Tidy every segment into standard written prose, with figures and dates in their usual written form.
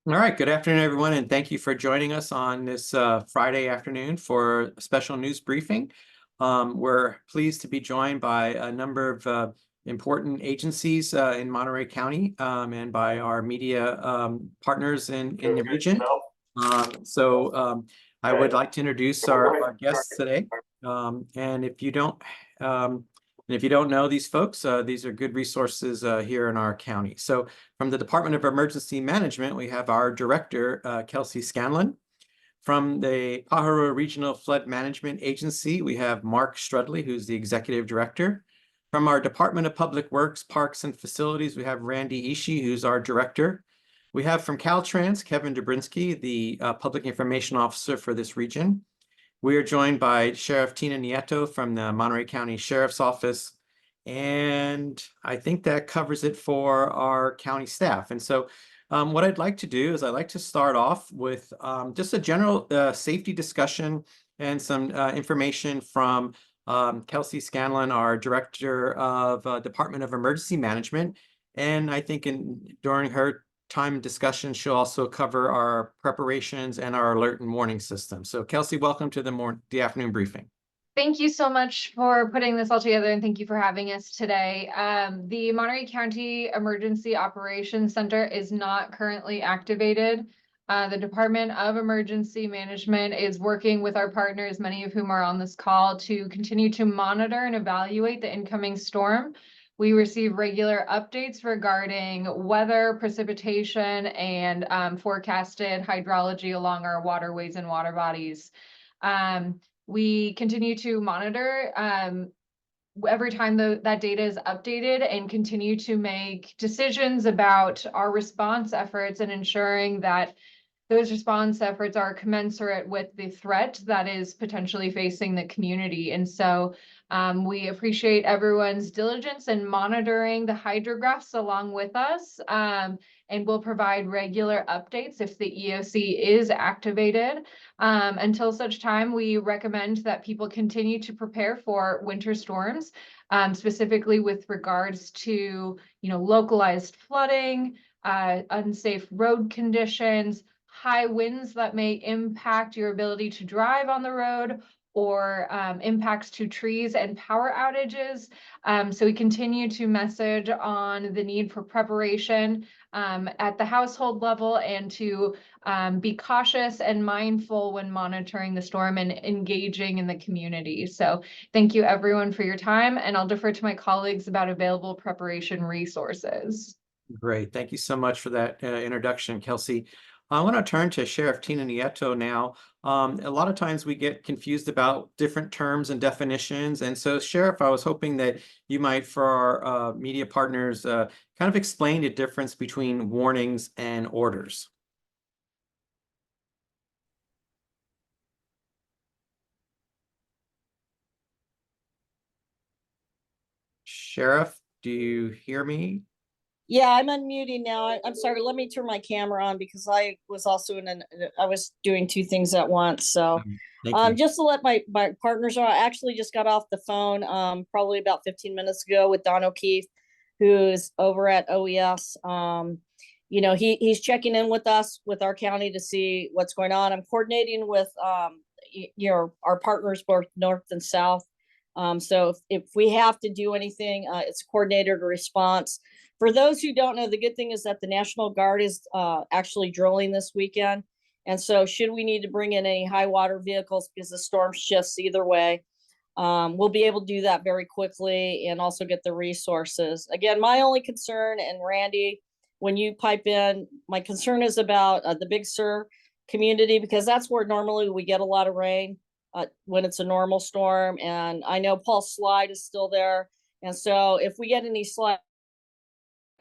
All right, good afternoon, everyone, and thank you for joining us on this Friday afternoon for a special news briefing. We're pleased to be joined by a number of important agencies in Monterey County and by our media partners in the region. I would like to introduce our guests today. And if you don't know these folks, these are good resources here in our county. So from the Department of Emergency Management, we have our director, Kelsey Scanlon. From the Pajaro Regional Flood Management Agency, we have Mark Strudley, who's the executive director. From our Department of Public Works, Parks and Facilities, we have Randy Ishii, who's our director. We have from CalTrans, Kevin Drabinski, the public information officer for this region. We are joined by Sheriff Tina Nieto from the Monterey County Sheriff's Office. And I think that covers it for our county staff. And so what I'd like to do is I'd like to start off with just a general safety discussion and some information from Kelsey Scanlon, our Director of Department of Emergency Management. And I think during her time discussion, she'll also cover our preparations and our alert and warning system. So Kelsey, welcome to the afternoon briefing. Thank you so much for putting this all together, and thank you for having us today. The Monterey County Emergency Operations Center is not currently activated. The Department of Emergency Management is working with our partners, many of whom are on this call, to continue to monitor and evaluate the incoming storm. We receive regular updates regarding weather, precipitation, and forecasted hydrology along our waterways and water bodies. We continue to monitor every time that data is updated and continue to make decisions about our response efforts and ensuring that those response efforts are commensurate with the threat that is potentially facing the community. And so we appreciate everyone's diligence in monitoring the hydrographs along with us, and we'll provide regular updates if the EOC is activated. Until such time, we recommend that people continue to prepare for winter storms, specifically with regards to localized flooding, unsafe road conditions, high winds that may impact your ability to drive on the road, or impacts to trees and power outages. So we continue to message on the need for preparation at the household level, and to be cautious and mindful when monitoring the storm and engaging in the community. So thank you everyone for your time, and I'll defer to my colleagues about available preparation resources. Great, thank you so much for that introduction, Kelsey. I want to turn to Sheriff Tina Nieto now. A lot of times we get confused about different terms and definitions. And so, Sheriff, I was hoping that you might, for our media partners, kind of explain the difference between warnings and orders. Sheriff, do you hear me? Yeah, I'm unmuting now. I'm sorry. Let me turn my camera on because I was also I was doing two things at once. So just to let my partners know, I actually just got off the phone probably about 15 minutes ago with Don O'Keefe, who's over at OES. He's checking in with us, with our county, to see what's going on. I'm coordinating with our partners both north and south. So if we have to do anything, it's a coordinated response. For those who don't know, the good thing is that the National Guard is actually drilling this weekend. And so should we need to bring in any high water vehicles because the storm shifts either way, we'll be able to do that very quickly and also get the resources. Again, my only concern, and Randy, when you pipe in, my concern is about the Big Sur community, because that's where normally we get a lot of rain when it's a normal storm. And I know Paul Slide is still there. And so if we get any slide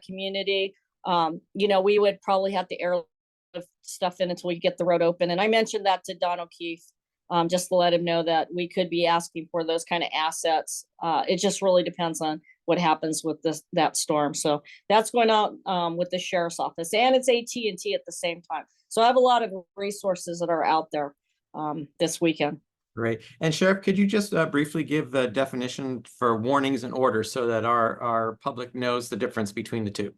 community, we would probably have to airlift stuff in until we get the road open. And I mentioned that to Don O'Keefe, just to let him know that we could be asking for those kind of assets. It just really depends on what happens with that storm. So that's going on with the sheriff's office, and it's AT&T at the same time. So I have a lot of resources that are out there this weekend. Great. And Sheriff, could you just briefly give the definition for warnings and orders so that our public knows the difference between the two?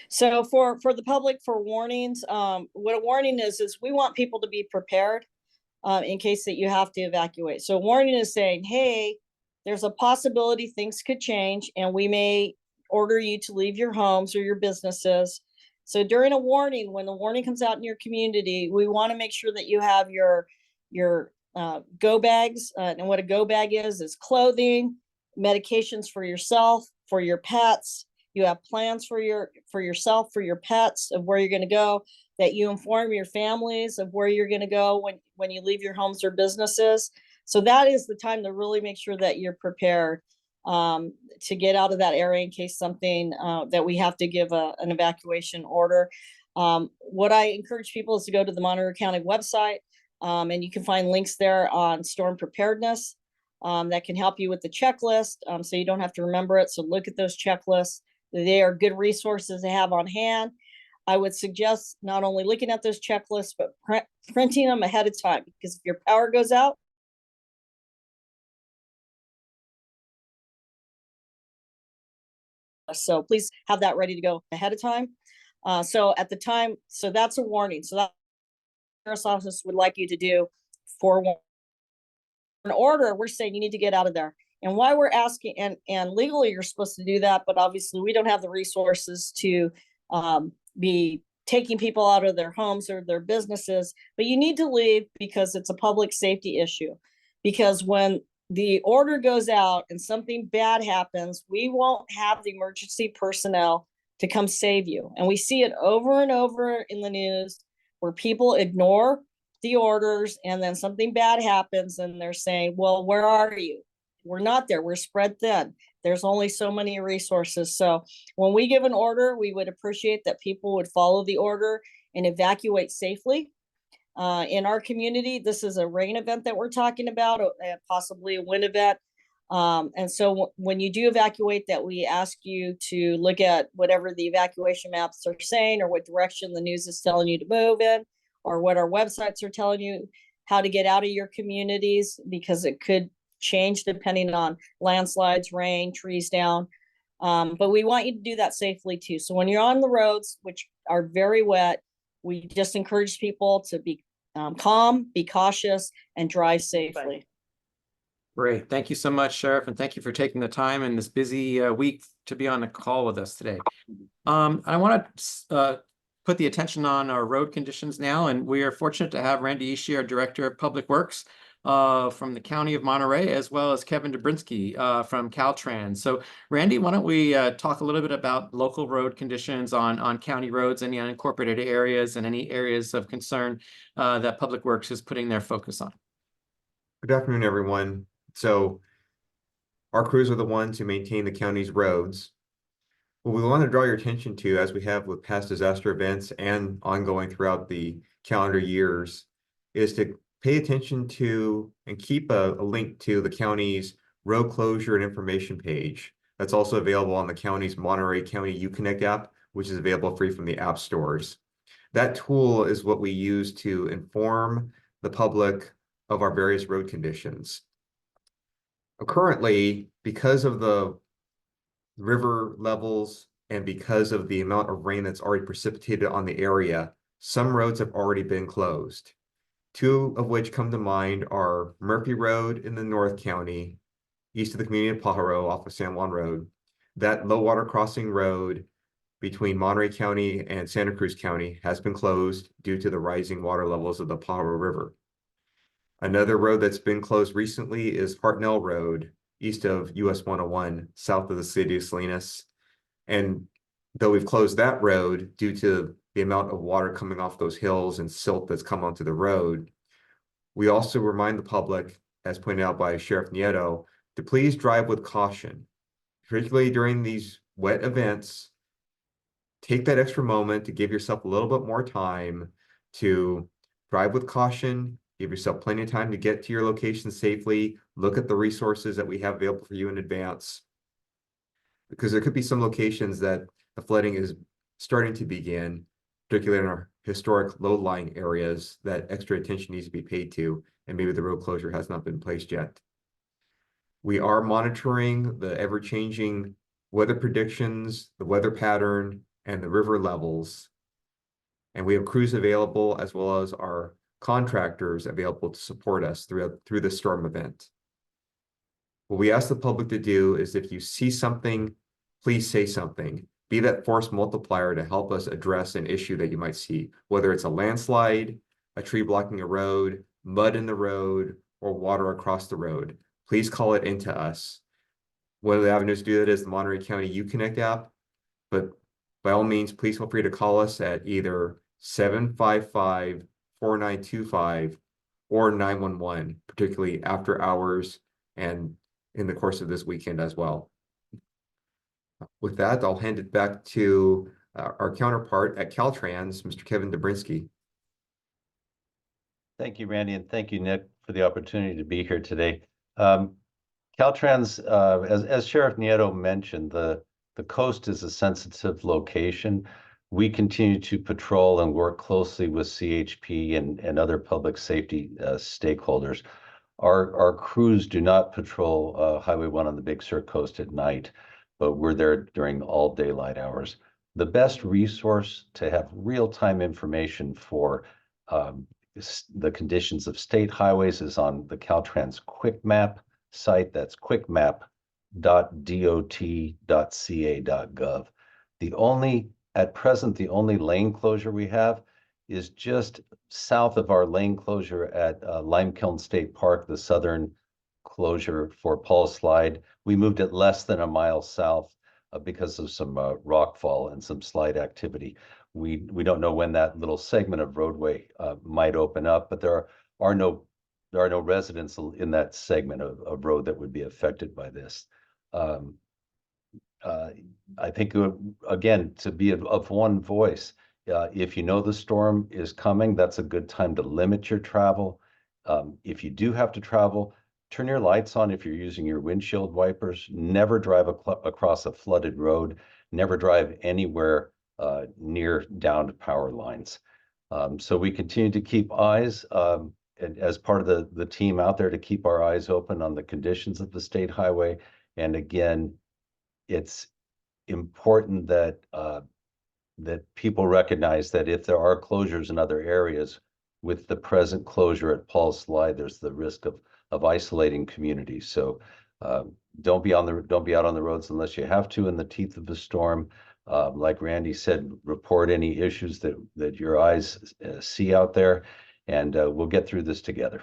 So for the public, for warnings, what a warning is we want people to be prepared in case that you have to evacuate. So warning is saying, hey, there's a possibility things could change and we may order you to leave your homes or your businesses. So during a warning, when the warning comes out in your community, we want to make sure that you have your go bags. And what a go bag is clothing, medications for yourself, for your pets. You have plans for yourself, for your pets, of where you're going to go, that you inform your families of where you're going to go when you leave your homes or businesses. So that is the time to really make sure that you're prepared to get out of that area in case something that we have to give an evacuation order. What I encourage people is to go to the Monterey County website, and you can find links there on storm preparedness that can help you with the checklist, so you don't have to remember it. So look at those checklists. They are good resources to have on hand. I would suggest not only looking at those checklists, but printing them ahead of time, because if your power goes out, so please have that ready to go ahead of time. So at the time, so that's a warning. So that the sheriff's office would like you to do for an order. We're saying you need to get out of there. And why we're asking, and legally you're supposed to do that, but obviously we don't have the resources to be taking people out of their homes or their businesses, but you need to leave because it's a public safety issue. Because when the order goes out and something bad happens, we won't have the emergency personnel to come save you. And we see it over and over in the news where people ignore the orders and then something bad happens and they're saying, well, where are you? We're not there. We're spread thin. There's only so many resources. So when we give an order, we would appreciate that people would follow the order and evacuate safely. In our community, this is a rain event that we're talking about, possibly a wind event. And so when you do evacuate, that we ask you to look at whatever the evacuation maps are saying, or what direction the news is telling you to move in, or what our websites are telling you how to get out of your communities, because it could change depending on landslides, rain, trees down. But we want you to do that safely too. So when you're on the roads, which are very wet, we just encourage people to be calm, be cautious, and drive safely. Great. Thank you so much, Sheriff, and thank you for taking the time in this busy week to be on the call with us today. I want to put the attention on our road conditions now, and we are fortunate to have Randy Ishii, our Director of Public Works from the County of Monterey, as well as Kevin Drabinski from CalTrans. So Randy, why don't we talk a little bit about local road conditions on county roads, any unincorporated areas, and any areas of concern that Public Works is putting their focus on. Good afternoon, everyone. So our crews are the ones who maintain the county's roads. What we want to draw your attention to, as we have with past disaster events and ongoing throughout the calendar years, is to pay attention to and keep a link to the county's road closure and information page. That's also available on the county's Monterey County UConnect app, which is available free from the app stores. That tool is what we use to inform the public of our various road conditions. Currently, because of the river levels and because of the amount of rain that's already precipitated on the area, some roads have already been closed. Two of which come to mind are Murphy Road in the North County, east of the community of Pajaro off of Scanlon Road. That low water crossing road between Monterey County and Santa Cruz County has been closed due to the rising water levels of the Pajaro River. Another road that's been closed recently is Hartnell Road, east of US 101, south of the city of Salinas. And though we've closed that road due to the amount of water coming off those hills and silt that's come onto the road, we also remind the public, as pointed out by Sheriff Nieto, to please drive with caution, particularly during these wet events. Take that extra moment to give yourself a little bit more time to drive with caution. Give yourself plenty of time to get to your location safely. Look at the resources that we have available for you in advance. Because there could be some locations that the flooding is starting to begin, particularly in our historic low-lying areas, that extra attention needs to be paid to, and maybe the road closure has not been placed yet. We are monitoring the ever-changing weather predictions, the weather pattern, and the river levels. And we have crews available as well as our contractors available to support us through this storm event. What we ask the public to do is if you see something, please say something. Be that force multiplier to help us address an issue that you might see, whether it's a landslide, a tree blocking a road, mud in the road, or water across the road. Please call it into us. One of the avenues to do that is the Monterey County UConnect app, but by all means, please feel free to call us at either 755-4925 or 911, particularly after hours and in the course of this weekend as well. With that, I'll hand it back to our counterpart at CalTrans, Mr. Kevin Drabinski. Thank you, Randy, and thank you, Nick, for the opportunity to be here today. CalTrans, as Sheriff Nieto mentioned, the coast is a sensitive location. We continue to patrol and work closely with CHP and other public safety stakeholders. Our crews do not patrol Highway 1 on the Big Sur coast at night, but we're there during all daylight hours. The best resource to have real-time information for the conditions of state highways is on the CalTrans Quick Map site. That's quickmap.dot.ca.gov. At present, the only lane closure we have is just south of our lane closure at Limekiln State Park, the southern closure for Paul's Slide. We moved it less than a mile south because of some rockfall and some slide activity. We don't know when that little segment of roadway might open up, but there are no residents in that segment of road that would be affected by this. I think, again, to be of one voice, if you know the storm is coming, that's a good time to limit your travel. If you do have to travel, turn your lights on if you're using your windshield wipers. Never drive across a flooded road. Never drive anywhere near downed power lines. So we continue to keep eyes as part of the team out there to keep our eyes open on the conditions of the state highway. And again, it's important that people recognize that if there are closures in other areas, with the present closure at Paul's Slide, there's the risk of isolating communities. So don't be out on the roads unless you have to in the teeth of the storm. Like Randy said, report any issues that your eyes see out there, and we'll get through this together.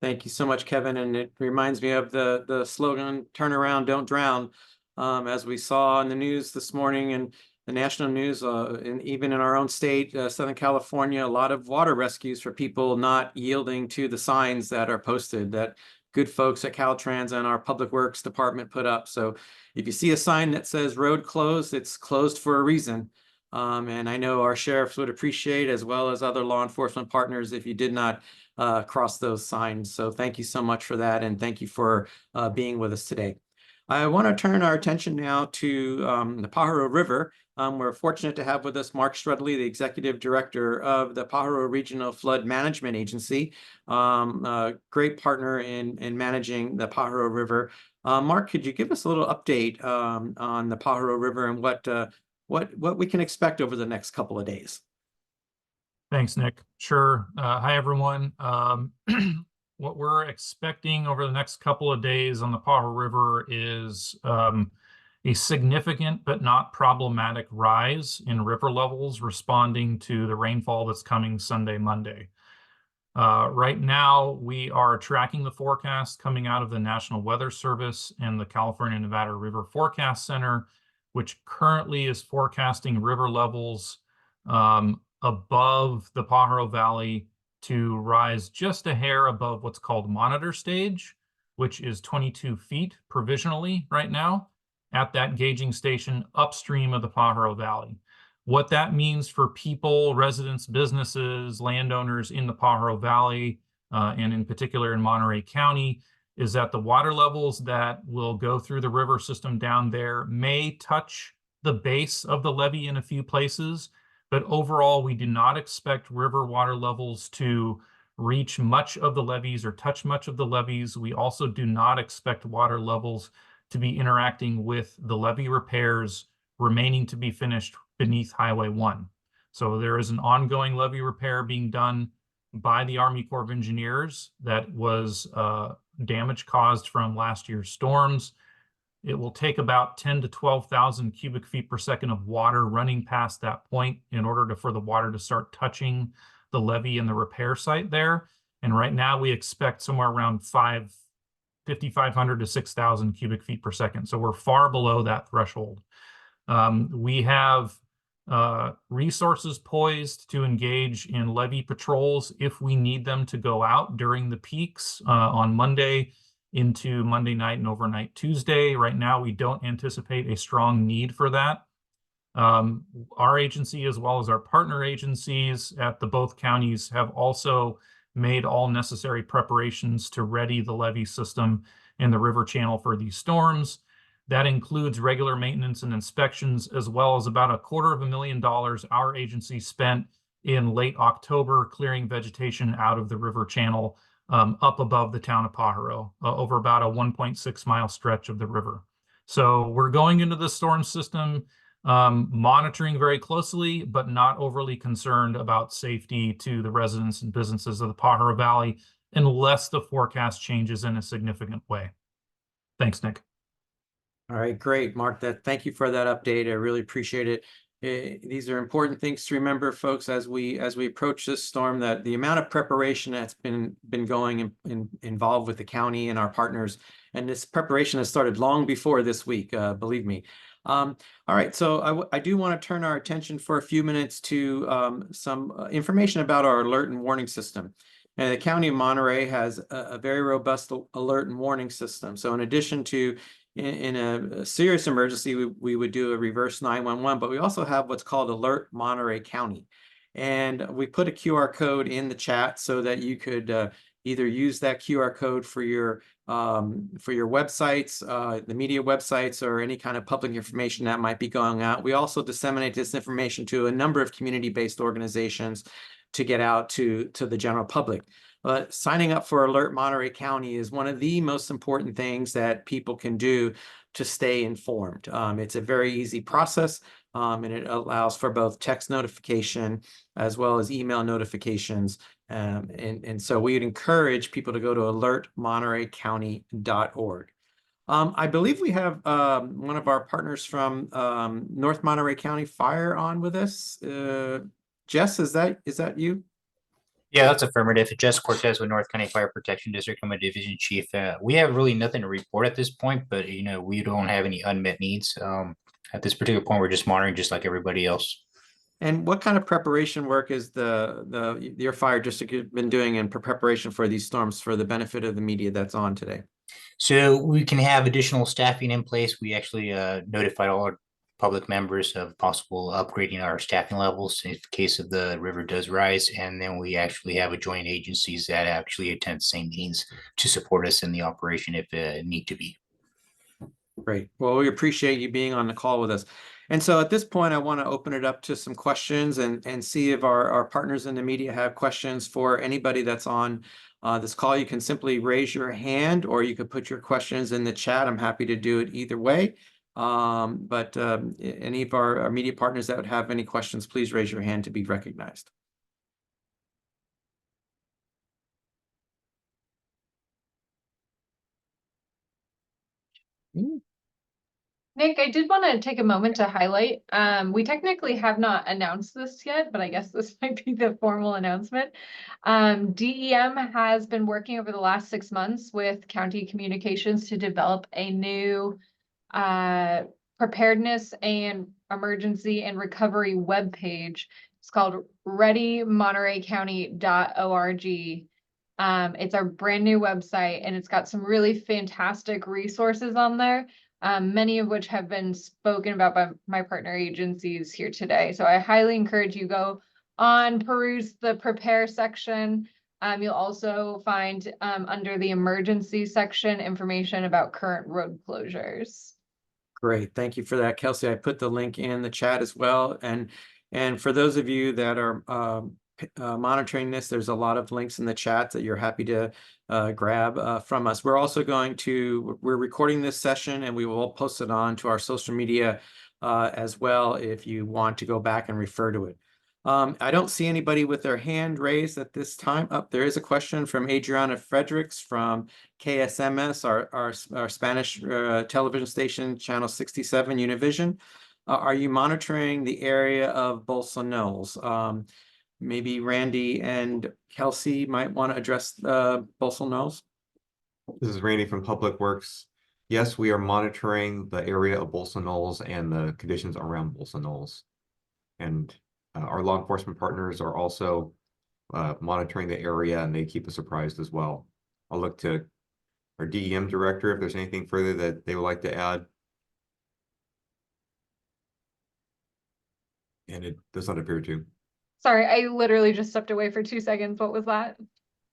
Thank you so much, Kevin. And it reminds me of the slogan, "Turn around, don't drown." As we saw in the news this morning and the national news, and even in our own state, Southern California, a lot of water rescues for people not yielding to the signs that are posted that good folks at CalTrans and our Public Works Department put up. So if you see a sign that says road closed, it's closed for a reason. And I know our sheriffs would appreciate, as well as other law enforcement partners, if you did not cross those signs. So thank you so much for that. And thank you for being with us today. I want to turn our attention now to the Pajaro River. We're fortunate to have with us Mark Strudley, the Executive Director of the Pajaro Regional Flood Management Agency, a great partner in managing the Pajaro River. Mark, could you give us a little update on the Pajaro River and what we can expect over the next couple of days? Thanks, Nick. Sure. Hi, everyone. What we're expecting over the next couple of days on the Pajaro River is a significant but not problematic rise in river levels responding to the rainfall that's coming Sunday, Monday. Right now, we are tracking the forecast coming out of the National Weather Service and the California Nevada River Forecast Center, which currently is forecasting river levels above the Pajaro Valley to rise just a hair above what's called monitor stage, which is 22 feet provisionally right now at that gauging station upstream of the Pajaro Valley. What that means for people, residents, businesses, landowners in the Pajaro Valley, and in particular in Monterey County, is that the water levels that will go through the river system down there may touch the base of the levee in a few places, but overall, we do not expect river water levels to reach much of the levees or touch much of the levees. We also do not expect water levels to be interacting with the levee repairs remaining to be finished beneath Highway 1. So there is an ongoing levee repair being done by the Army Corps of Engineers that was damage caused from last year's storms. It will take about 10 to 12,000 cubic feet per second of water running past that point in order for the water to start touching the levee and the repair site there. And right now we expect somewhere around 5,500 to 6,000 cubic feet per second. So we're far below that threshold. We have resources poised to engage in levee patrols if we need them to go out during the peaks on Monday into Monday night and overnight Tuesday. Right now, we don't anticipate a strong need for that. Our agency, as well as our partner agencies at the both counties, have also made all necessary preparations to ready the levee system and the river channel for these storms. That includes regular maintenance and inspections, as well as about $250,000 our agency spent in late October clearing vegetation out of the river channel up above the town of Pajaro, over about a 1.6 mile stretch of the river. So we're going into the storm system, monitoring very closely, but not overly concerned about safety to the residents and businesses of the Pajaro Valley, unless the forecast changes in a significant way. Thanks, Nick. All right, great, Mark. Thank you for that update. I really appreciate it. These are important things to remember, folks, as we approach this storm, that the amount of preparation that's been going involved with the county and our partners, and this preparation has started long before this week, believe me. All right, so I do want to turn our attention for a few minutes to some information about our alert and warning system. And the County of Monterey has a very robust alert and warning system. So in addition to in a serious emergency, we would do a reverse 911, but we also have what's called Alert Monterey County. And we put a QR code in the chat so that you could either use that QR code for your websites, the media websites, or any kind of public information that might be going out. We also disseminate this information to a number of community-based organizations to get out to the general public. But signing up for Alert Monterey County is one of the most important things that people can do to stay informed. It's a very easy process, and it allows for both text notification as well as email notifications. And so we'd encourage people to go to alertmontereycounty.org. I believe we have one of our partners from North Monterey County Fire on with us. Jess, is that you? Yeah, that's affirmative. Jess Cortez with North County Fire Protection District. I'm a division chief. We have really nothing to report at this point, but we don't have any unmet needs. At this particular point, we're just monitoring just like everybody else. And what kind of preparation work is your fire district been doing in preparation for these storms for the benefit of the media that's on today? So we can have additional staffing in place. We actually notified all our public members of possible upgrading our staffing levels in case of the river does rise. And then we actually have adjoining agencies that actually attend the same meetings to support us in the operation if need to be. Great. Well, we appreciate you being on the call with us. And so at this point, I want to open it up to some questions and see if our partners in the media have questions for anybody that's on this call. You can simply raise your hand, or you could put your questions in the chat. I'm happy to do it either way. But any of our media partners that would have any questions, please raise your hand to be recognized. Nick, I did want to take a moment to highlight, we technically have not announced this yet, but I guess this might be the formal announcement. DEM has been working over the last 6 months with county communications to develop a new preparedness and emergency and recovery webpage. It's called readymontereycounty.org. It's our brand new website, and it's got some really fantastic resources on there, many of which have been spoken about by my partner agencies here today. So I highly encourage you go on, peruse the prepare section. You'll also find under the emergency section information about current road closures. Great. Thank you for that, Kelsey. I put the link in the chat as well. And for those of you that are monitoring this, there's a lot of links in the chat that you're happy to grab from us. We're also we're recording this session, and we will post it on to our social media as well if you want to go back and refer to it. I don't see anybody with their hand raised at this time. There is a question from Adriana Fredericks from KSMS, our Spanish television station, channel 67, Univision. Are you monitoring the area of Bolsa Knolls? Maybe Randy and Kelsey might want to address Bolsa Knolls. This is Randy from Public Works. Yes, we are monitoring the area of Bolsa Knolls and the conditions around Bolsa Knolls. And our law enforcement partners are also monitoring the area, and they keep us apprised as well. I'll look to our DEM director if there's anything further that they would like to add. And it does not appear to. Sorry, I literally just stepped away for 2 seconds. What was that?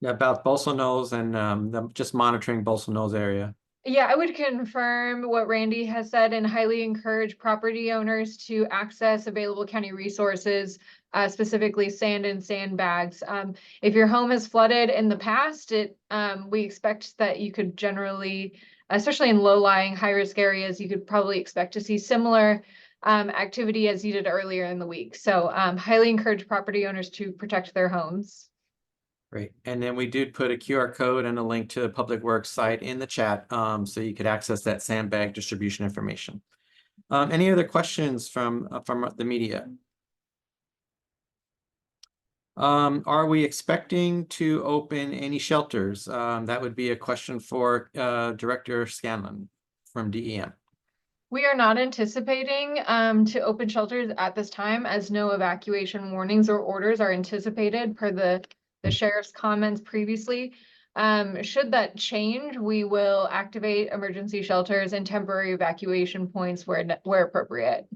Yeah, about Bolsa Knolls and just monitoring Bolsa Knolls area. Yeah, I would confirm what Randy has said and highly encourage property owners to access available county resources, specifically sand and sandbags. If your home is flooded in the past, we expect that you could generally, especially in low-lying, high-risk areas, you could probably expect to see similar activity as you did earlier in the week. So highly encourage property owners to protect their homes. Great. And then we did put a QR code and a link to the Public Works site in the chat, so you could access that sandbag distribution information. Any other questions from the media? Are we expecting to open any shelters? That would be a question for Director Scanlon from DEM. We are not anticipating to open shelters at this time, as no evacuation warnings or orders are anticipated per the sheriff's comments previously. Should that change, we will activate emergency shelters and temporary evacuation points where appropriate.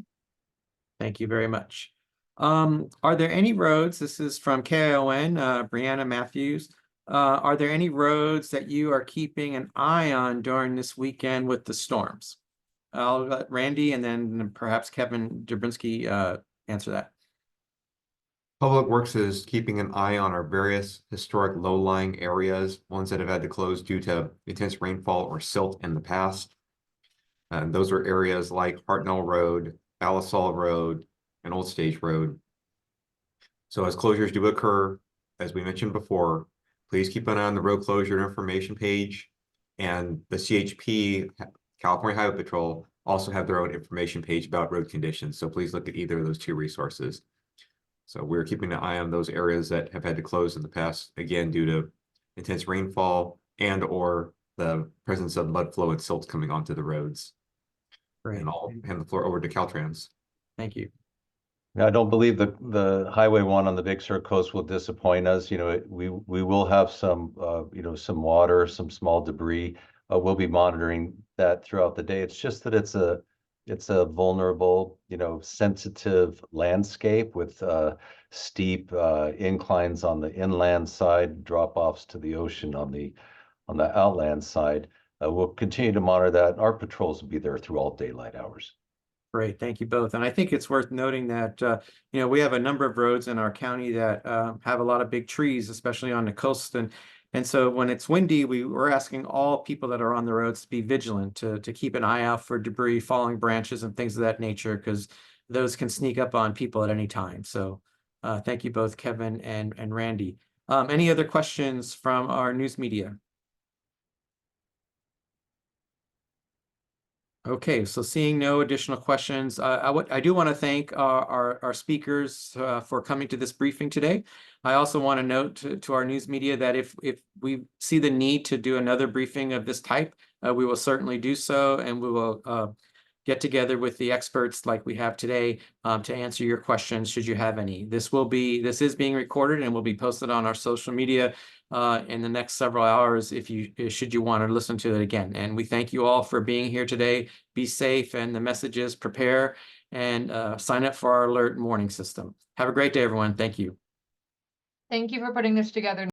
Thank you very much. Are there any roads, this is from KION, Brianna Matthews. Are there any roads that you are keeping an eye on during this weekend with the storms? I'll let Randy and then perhaps Kevin Drabinski answer that. Public Works is keeping an eye on our various historic low-lying areas, ones that have had to close due to intense rainfall or silt in the past. And those are areas like Hartnell Road, Alisal Road, and Old Stage Road. So as closures do occur, as we mentioned before, please keep an eye on the road closure information page, and the CHP, California Highway Patrol, also have their own information page about road conditions. So please look at either of those two resources. So we're keeping an eye on those areas that have had to close in the past, again, due to intense rainfall and or the presence of mud flow and silt coming onto the roads. Great. And I'll hand the floor over to CalTrans. Thank you. I don't believe the Highway 1 on the Big Sur coast will disappoint us. You know, we will have some, some water, some small debris. We'll be monitoring that throughout the day. It's just that it's a vulnerable, sensitive landscape with steep inclines on the inland side, drop-offs to the ocean on the outland side. We'll continue to monitor that. Our patrols will be there through all daylight hours. Great, thank you both. And I think it's worth noting that, we have a number of roads in our county that have a lot of big trees, especially on the coast. And so when it's windy, we're asking all people that are on the roads to be vigilant, to keep an eye out for debris, falling branches and things of that nature, because those can sneak up on people at any time. So thank you both, Kevin and Randy. Any other questions from our news media? Okay, so seeing no additional questions, I do want to thank our speakers for coming to this briefing today. I also want to note to our news media that if we see the need to do another briefing of this type, we will certainly do so, and we will get together with the experts like we have today to answer your questions should you have any. This is being recorded and will be posted on our social media in the next several hours should you want to listen to it again. And we thank you all for being here today. Be safe, and the message is prepare and sign up for our alert warning system. Have a great day, everyone. Thank you. Thank you for putting this together.